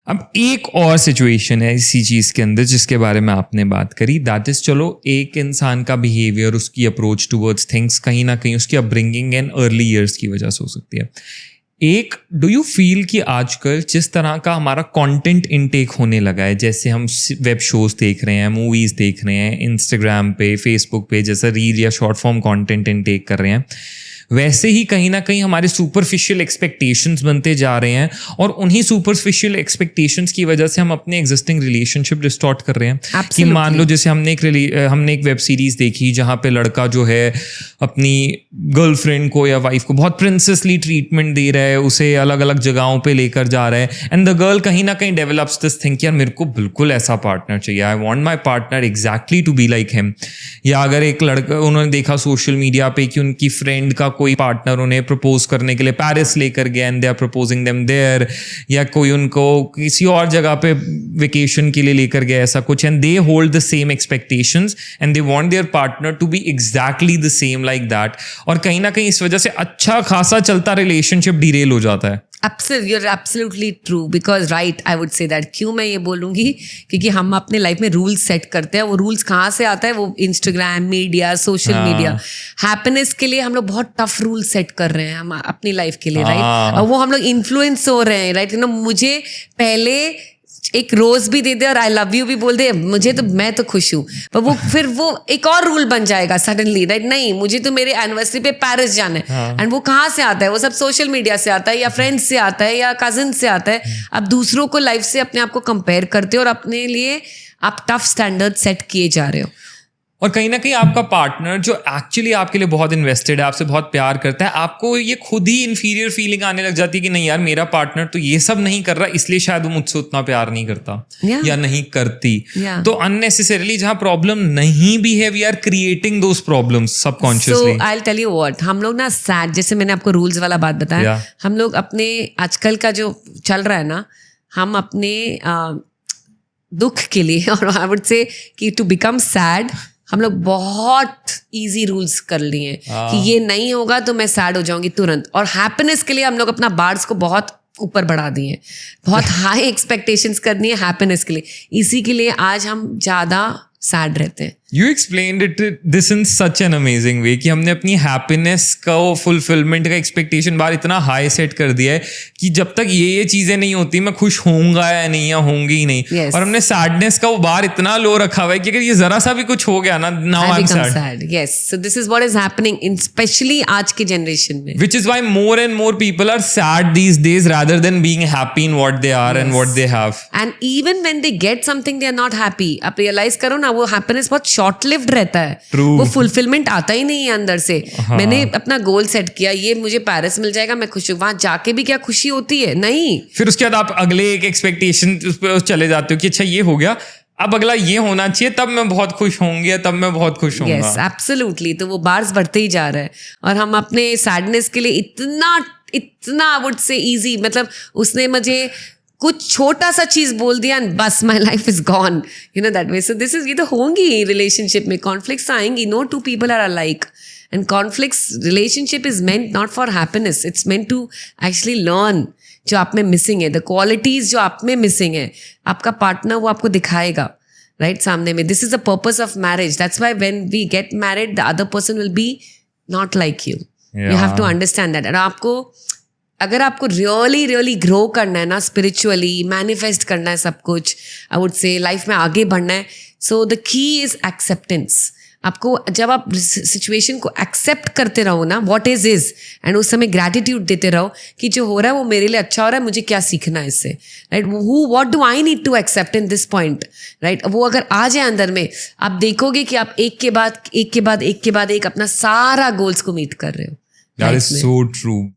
अब एक और सिचुएशन है इसी चीज़ के अंदर जिसके बारे में आपने बात करी, दैट इज चलो एक इंसान का बिहेवियर, उसकी अप्रोच टूवर्ड्स थिंग्स कहीं ना कहीं उसकी अपब्रिंगिंग एंड अर्ली ईयर्स की वजह से हो सकती है। एक, डू यू फील कि आजकल जिस तरह का हमारा कंटेंट इनटेक होने लगा है, जैसे हम वेब शोज देख रहे हैं, मूवीज़ देख रहे हैं, इंस्टाग्राम पे, फेसबुक पे जैसा रील या शॉर्ट फॉर्म कंटेंट इनटेक कर रहे हैं, वैसे ही कहीं ना कहीं हमारे सुपरफिशियल एक्सपेक्टेशंस बनते जा रहे हैं और उन्हीं सुपरफिशियल एक्सपेक्टेशंस की वजह से हम अपने एग्जिस्टिंग रिलेशनशिप डिस्टॉर्ट कर रहे हैं। कि मान लो जैसे हमने एक वेब सीरीज देखी जहाँ पे लड़का जो है अपनी गर्लफ्रेंड को या वाइफ को बहुत प्रिंसेसली ट्रीटमेंट दे रहा है, उसे अलग अलग जगहों पे लेकर जा रहा है, एंड द गर्ल कहीं ना कहीं डेवलप्स दिस थिंक यार मेरे को बिल्कुल ऐसा पार्टनर चाहिए, I want my partner exactly to be like him. या अगर एक लड़का, उन्होंने देखा सोशल मीडिया पे कि उनकी फ्रेंड का कोई पार्टनर उन्हें प्रपोज करने के लिए पेरिस लेकर गया and they are proposing them there, या कोई उनको किसी और जगह पे वेकेशन के लिए लेकर गया, ऐसा कुछ, and they hold the same expectations and they want their partner to be exactly the same like that, और कहीं ना कहीं इस वजह से अच्छा खासा चलता रिलेशनशिप डिरेल हो जाता है। You're absolutely true because right I would say that। क्यों मैं ये बोलूँगी, क्योंकि हम अपने लाइफ में रूल्स सेट करते हैं। वो रूल्स कहाँ से आता है? वो Instagram, media, social media. Happiness के लिए हम लोग बहुत टफ रूल सेट कर रहे हैं हम अपनी लाइफ के लिए, राइट? और वो हम लोग इन्फ्लुएंस हो रहे हैं, राइट? मुझे पहले एक रोज भी दे दे और आई लव यू भी बोल दे, मुझे तो, मैं तो खुश हूँ, पर वो फिर वो एक और रूल बन जाएगा सडनली, राइट? नहीं, मुझे तो मेरे एनिवर्सरी पे पेरिस जाना है। एंड वो कहाँ से आता है? वो सब सोशल मीडिया से आता है, या फ्रेंड्स से आता है, या कजिन से आता है। अब दूसरों को लाइफ से अपने आप को कंपेयर करते हो और अपने लिए आप टफ स्टैंडर्ड सेट किए जा रहे हो। और कहीं ना कहीं आपका पार्टनर जो एक्चुअली आपके लिए बहुत इन्वेस्टेड है, आपसे बहुत प्यार करता है, आपको ये खुद ही इन्फीरियर फीलिंग आने लग जाती है कि नहीं यार मेरा पार्टनर तो ये सब नहीं कर रहा, इसलिए शायद वो मुझसे उतना प्यार नहीं करता या नहीं करती। तो अननेसेसरीली जहाँ प्रॉब्लम नहीं भी है, we are creating those problems subconsciously. So I will tell you what, हम लोग ना सैड, जैसे मैंने आपको रूल्स वाला बात बताया, हम लोग अपने आजकल का जो चल रहा है ना, हम अपने दुख के लिए, और आई वुड से कि टू बिकम सैड, हम लोग बहुत इजी रूल्स कर लिए हैं कि ये नहीं होगा तो मैं सैड हो जाऊंगी तुरंत। और हैप्पीनेस के लिए हम लोग अपना बार्स को बहुत ऊपर बढ़ा दिए हैं, बहुत हाई एक्सपेक्टेशंस करनी है हैप्पीनेस के लिए। इसी के लिए आज हम ज़्यादा सैड रहते हैं। You explained it this in such an amazing way कि हमने अपनी हैप्पीनेस का फुलफिलमेंट का एक्सपेक्टेशन बार इतना हाई सेट कर दिया है कि जब तक ये चीजें नहीं होती मैं खुश होऊंगा या नहीं, या होंगी ही नहीं। Yes. और हमने सैडनेस का वो बार इतना लो रखा हुआ है कि अगर ये जरा सा भी कुछ हो गया ना, now I'm sad. Yes, so this is what is happening in especially आज के जनरेशन में। Which is why more and more people are sad these days rather than being happy in what they are and what they have. And even when they get something they are not happy। आप realise करो ना, वो happiness बहुत short lived रहता है। True. वो fulfilment आता ही नहीं है अंदर से। मैंने अपना गोल सेट किया, ये मुझे पेरिस मिल जाएगा, मैं खुश हूँ, वहां जाके भी क्या खुशी होती है? नहीं। फिर उसके बाद आप अगले एक एक्सपेक्टेशन उस पर चले जाते हो कि अच्छा ये हो गया, अब अगला ये होना चाहिए, तब मैं बहुत खुश होंगी, तब मैं बहुत खुश होऊंगा। Yes, absolutely. तो वो बार्स बढ़ते ही जा रहा है और हम अपने सैडनेस के लिए इतना आई वुड से इजी, मतलब उसने मुझे कुछ छोटा सा चीज बोल दिया एंड बस my life is gone, you know that way. So this is, ये तो होंगी रिलेशनशिप में, कॉन्फ्लिक्ट्स आएंगी, no two people are alike, and conflicts, relationship is meant not for happiness, it's meant to actually learn जो आप में missing है, the qualities जो आप में मिसिंग है, आपका पार्टनर वो आपको दिखाएगा, राइट, सामने में। This is the purpose of marriage, that's why when we get married the other person will be not like you, you have to understand that. और आपको, अगर आपको रियली ग्रो करना है ना, स्पिरिचुअली मैनिफेस्ट करना है सब कुछ, आई वुड से लाइफ में आगे बढ़ना है, so the key is acceptance. आपको जब आप सिचुएशन को एक्सेप्ट करते रहो ना, व्हाट इज एंड उस समय ग्रैटिट्यूड देते रहो कि जो हो रहा है वो मेरे लिए अच्छा हो रहा है, मुझे क्या सीखना है इससे, right? What do I need to accept in this point, right? वो अगर आ जाए अंदर में, आप देखोगे कि आप एक के बाद एक अपना सारा गोल्स को मीट कर रहे हो। That is so true.